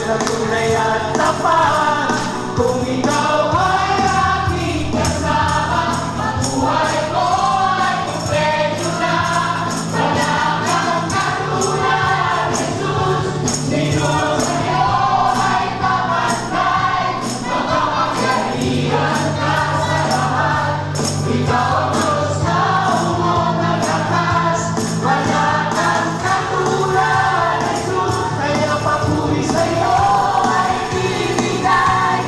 na tunay at tapat. Kung ikaw ay aking kasama, ang buhay ko ay kumpleto na. Wala kang katulad, Jesus. Sino sa'yo ay kapantay? Makapangyarihan ka sa lahat. Ikaw ang Diyos na umong naglakas. Wala kang katulad, Jesus. Kaya papuri sa'yo ay ibigay.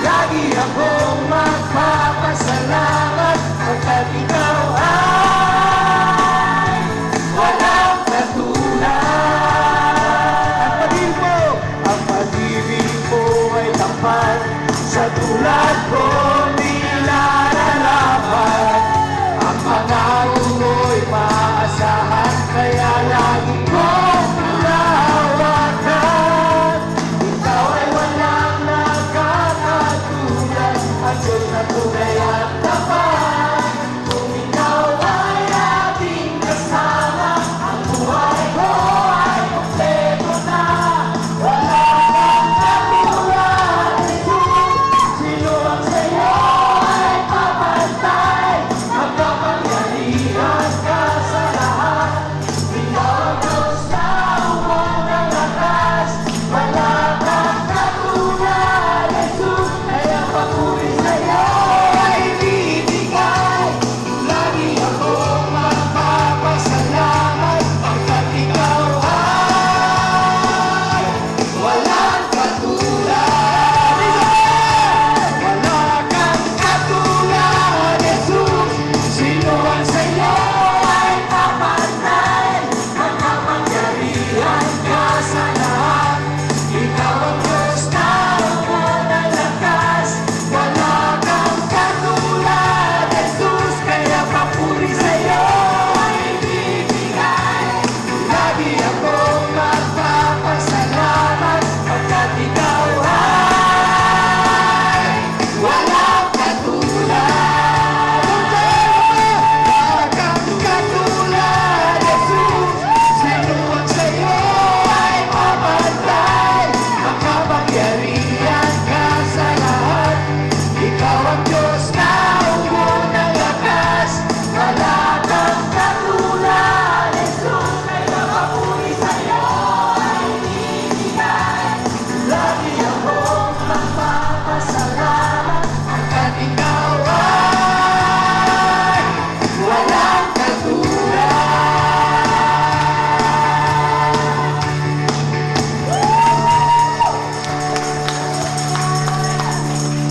Lagi akong magpapasalamat pagkat ikaw ay walang katulad. Ang pag-ibig mo ay tapat sa tulad ko.